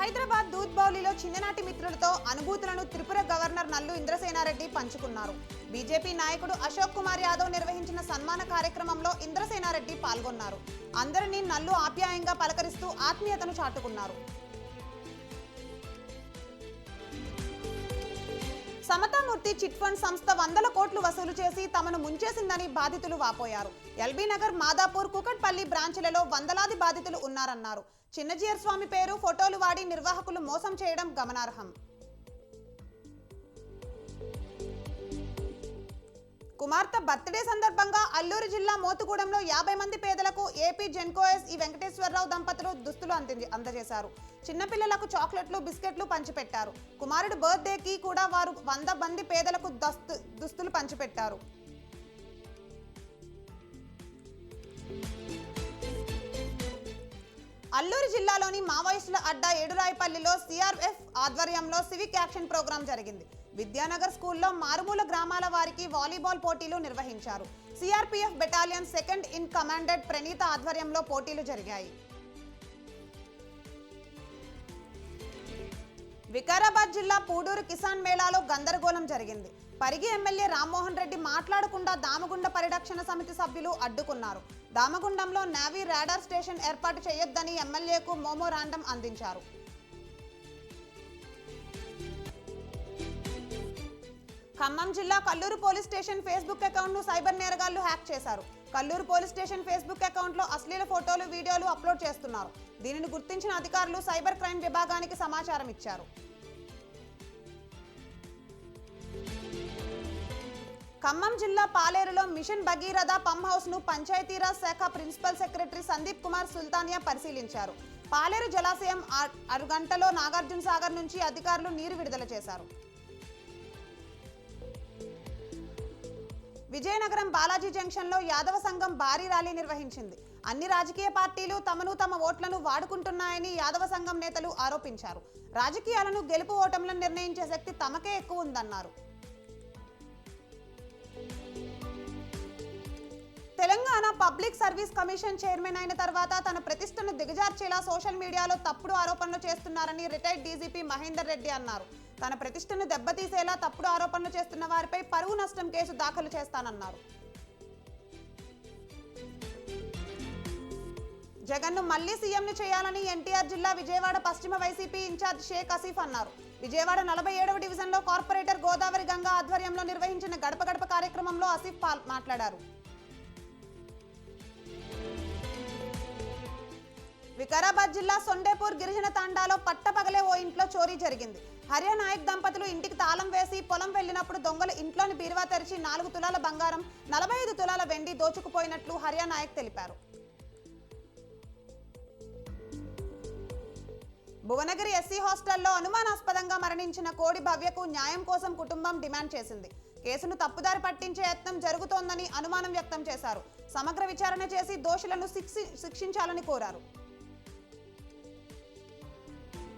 హైదరాబాద్ దూద్ బౌలిలో చిన్ననాటి మిత్రులతో అనుభూతులను త్రిపుర గవర్నర్ నల్లు ఇంద్రసేనారెడ్డి పంచుకున్నారు. బీజేపీ నాయకుడు అశోక్ కుమార్ యాదవ్ నిర్వహించిన సన్మాన కార్యక్రమంలో ఇంద్రసేనారెడ్డి పాల్గొన్నారు. అందరినీ నల్లు ఆప్యాయంగా పలకరిస్తూ ఆత్మీయతను చాటుకున్నారు. సమతామూర్తి చిట్ ఫండ్ సంస్థ 100 కోట్లు వసూలు చేసి తమను ముంచేసిందని బాధితులు వాపోయారు. ఎల్బీ నగర్, మాదాపూర్, కుకట్పల్లి బ్రాంచ్లలో వందలాది బాధితులు ఉన్నారన్నారు. చిన్నజీయర్ స్వామి పేరు, ఫోటోలు వాడి నిర్వాహకులు మోసం చేయడం గమనార్హం. కుమార్తె బర్త్డే సందర్భంగా అల్లూరు జిల్లా మోతుగూడెంలో 50 మంది పేదలకు ఏపీ జెన్కోఎస్ ఈ వెంకటేశ్వరరావు దంపతులు దుస్తులు అందజేశారు. చిన్నపిల్లలకు చాక్లెట్లు, బిస్కెట్లు పంచిపెట్టారు. కుమారుడు బర్త్డేకి కూడా వారు 100 మంది పేదలకు దుస్తులు పంచిపెట్టారు. అల్లూరు జిల్లాలోని మావోయిస్టుల అడ్డా ఏడురాయిపల్లిలో సిఆర్ఎఫ్ ఆధ్వర్యంలో సివిక్ యాక్షన్ ప్రోగ్రాం జరిగింది. విద్యానగర్ స్కూల్లో మారుమూల గ్రామాల వారికి వాలీబాల్ పోటీలు నిర్వహించారు. CRPF battalion 2nd in commandant Praneetha ఆధ్వర్యంలో పోటీలు జరిగాయి. వికారాబాద్ జిల్లా పూడూరు కిసాన్ మేళాలో గందరగోళం జరిగింది. పరిగి ఎమ్మెల్యే రామ్మోహన్ రెడ్డి మాట్లాడకుండా దామగుండ పరిరక్షణ సమితి సభ్యులు అడ్డుకున్నారు. దామగుండంలో నేవీ రాడార్ స్టేషన్ ఏర్పాటు చేయొద్దని ఎమ్మెల్యేకు మెమోరాండం అందించారు. ఖమ్మం జిల్లా Kallur police station Facebook account ను సైబర్ నేరగాళ్లు హ్యాక్ చేశారు. Kallur police station Facebook account లో అశ్లీల ఫోటోలు, వీడియోలు అప్లోడ్ చేస్తున్నారు. దీనిని గుర్తించిన అధికారులు సైబర్ క్రైమ్ విభాగానికి సమాచారం ఇచ్చారు. ఖమ్మం జిల్లా పాలేరులో మిషన్ భగీరథ పంప్ హౌస్ ను పంచాయతీరాజ్ శాఖ ప్రిన్సిపల్ సెక్రటరీ సందీప్ కుమార్ సుల్తానియా పరిశీలించారు. పాలేరు జలాశయం 6 గంటలో నాగార్జున సాగర్ నుంచి అధికారులు నీరు విడుదల చేశారు. విజయనగరం బాలాజీ జంక్షన్ లో యాదవ సంఘం భారీ ర్యాలీ నిర్వహించింది. అన్ని రాజకీయ పార్టీలు తమ ఓట్లను వాడుకుంటున్నాయని యాదవ సంఘం నేతలు ఆరోపించారు. రాజకీయాలను గెలుపు ఓటములను నిర్ణయించే శక్తి తమకే ఎక్కువ ఉందన్నారు. Telangana public service commission chairman అయిన తర్వాత తన ప్రతిష్టను దిగజార్చేలా సోషల్ మీడియాలో తప్పుడు ఆరోపణలు చేస్తున్నారని రిటైర్డ్ డీజీపీ మహేందర్ రెడ్డి అన్నారు. తన ప్రతిష్టను దెబ్బతీసేలా తప్పుడు ఆరోపణలు చేస్తున్న వారిపై పరువు నష్టం కేసు దాఖలు చేస్తానన్నారు. జగన్ను మళ్లీ సీఎంను చేయాలని ఎన్టీఆర్ జిల్లా విజయవాడ పశ్చిమ వైసీపీ ఇన్ఛార్జ్ షేక్ ఆసిఫ్ అన్నారు. విజయవాడ 47వ డివిజన్లో కార్పొరేటర్ గోదావరి గంగా ఆధ్వర్యంలో నిర్వహించిన గడప గడప కార్యక్రమంలో ఆసిఫ్ మాట్లాడారు. వికారాబాద్ జిల్లా సొండేపూర్ గిరిజన తాండాలో పట్టపగలే ఓ ఇంట్లో చోరీ జరిగింది. హర్యా నాయక్ దంపతులు ఇంటికి తాళం వేసి పొలం వెళ్లినప్పుడు దొంగలు ఇంట్లోని బీరువా తెరిచి 4 తులాల బంగారం, 45 తులాల వెండి దోచుకుపోయినట్లు హర్యా నాయక్ తెలిపారు. భువనగిరి ఎస్సీ హాస్టల్లో అనుమానాస్పదంగా మరణించిన కోడి భవ్యకు న్యాయం కోసం కుటుంబం డిమాండ్ చేసింది. కేసును తప్పుదారి పట్టించే యత్నం జరుగుతోందని అనుమానం వ్యక్తం చేశారు. సమగ్ర విచారణ చేసి దోషులను శిక్షించాలని కోరారు.